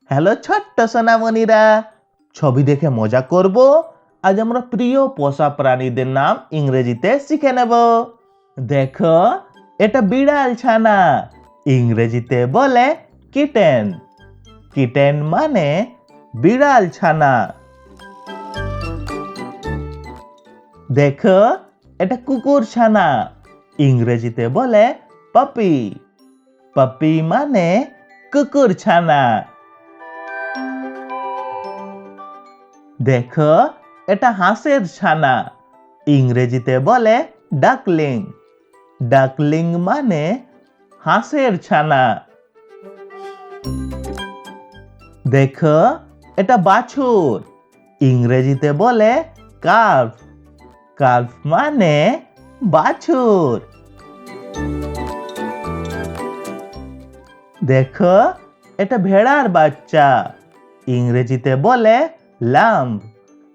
Hello ছোট্ট সোনামণিরা, ছবি দেখে মজা করব। আজ আমরা প্রিয় পোষা প্রাণীদের নাম ইংরেজিতে শিখে নেব। দেখো, এটা বিড়াল ছানা, ইংরেজিতে বলে কিটেন। কিটেন মানে বিড়াল ছানা। দেখো, এটা কুকুর ছানা, ইংরেজিতে বলে পাপি। পাপি মানে কুকুর ছানা। দেখো, এটা হাঁসের ছানা, ইংরেজিতে বলে ডাকলিং। ডাকলিং মানে হাঁসের ছানা। দেখো, এটা বাছুর, ইংরেজিতে বলে কাল্ফ। কাল্ফ মানে বাছুর। দেখো, এটা ভেড়ার বাচ্চা, ইংরেজিতে বলে লাম্ব।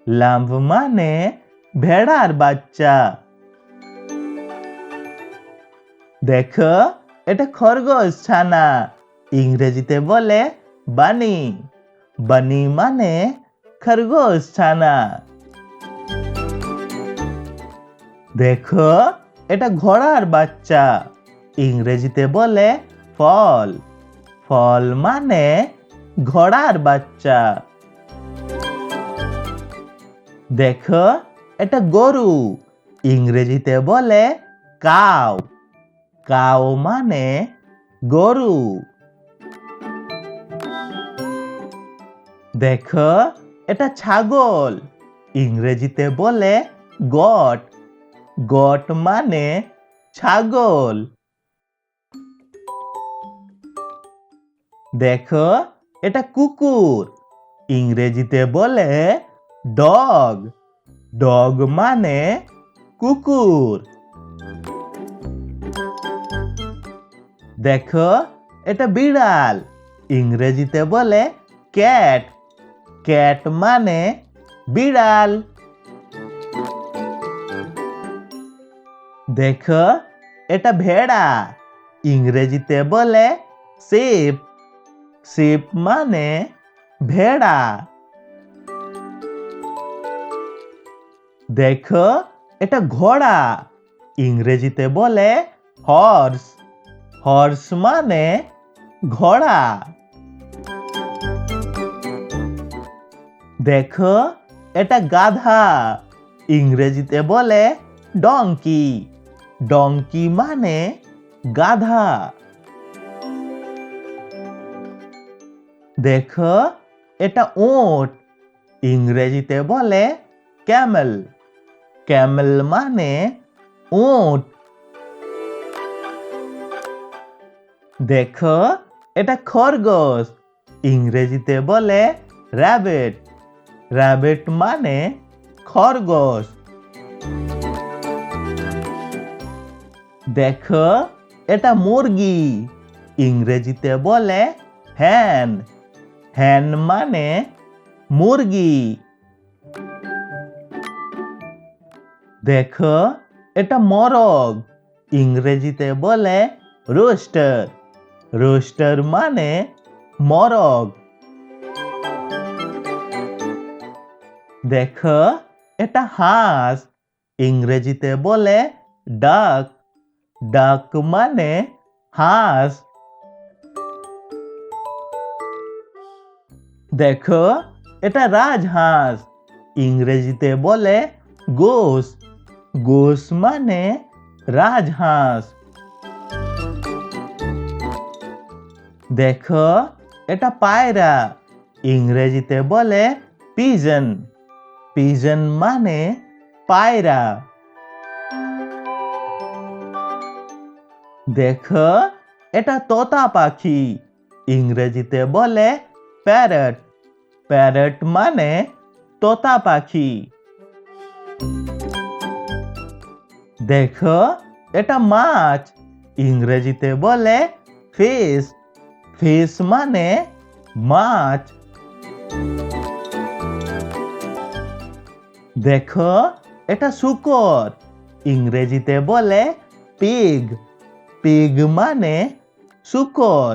লাম্ব মানে ভেড়ার বাচ্চা। দেখো, এটা খরগোশ ছানা, ইংরেজিতে বলে বানি। বানি মানে খরগোশ ছানা। দেখো, এটা ঘোড়ার বাচ্চা, ইংরেজিতে বলে ফল। ফল মানে ঘোড়ার বাচ্চা। দেখো, এটা গরু, ইংরেজিতে বলে কাউ। কাউ মানে গরু। দেখো, এটা ছাগল, ইংরেজিতে বলে গট। গট মানে ছাগল। দেখো, এটা কুকুর, ইংরেজিতে বলে ডগ। ডগ মানে কুকুর। দেখো, এটা বিড়াল, ইংরেজিতে বলে ক্যাট। ক্যাট মানে বিড়াল। দেখো, এটা ভেড়া, ইংরেজিতে বলে শিপ। শিপ মানে ভেড়া। দেখো, এটা ঘোড়া, ইংরেজিতে বলে হর্স। হর্স মানে ঘোড়া। দেখো, এটা গাধা, ইংরেজিতে বলে ডঙ্কি। ডঙ্কি মানে গাধা। দেখো, এটা উট, ইংরেজিতে বলে ক্যামেল। ক্যামেল মানে উট। দেখো, এটা খরগোশ, ইংরেজিতে বলে র্যাবিট। র্যাবিট মানে খরগোশ। দেখো, এটা মুরগি, ইংরেজিতে বলে হ্যান। হ্যান মানে মুরগি। দেখো, এটা মোরগ, ইংরেজিতে বলে রোস্টার। রোস্টার মানে মোরগ। দেখো, এটা হাঁস, ইংরেজিতে বলে ডাক। ডাক মানে হাঁস। দেখো, এটা রাজহাঁস, ইংরেজিতে বলে গোস। গোস মানে রাজহাঁস। দেখো, এটা পায়রা, ইংরেজিতে বলে পিজন। পিজন মানে পায়রা। দেখো, এটা তোতা পাখি, ইংরেজিতে বলে প্যারট। প্যারট মানে তোতা পাখি। দেখো, এটা মাছ, ইংরেজিতে বলে ফিশ। ফিশ মানে মাছ। দেখো, এটা শূকর, ইংরেজিতে বলে পিগ। পিগ মানে শূকর।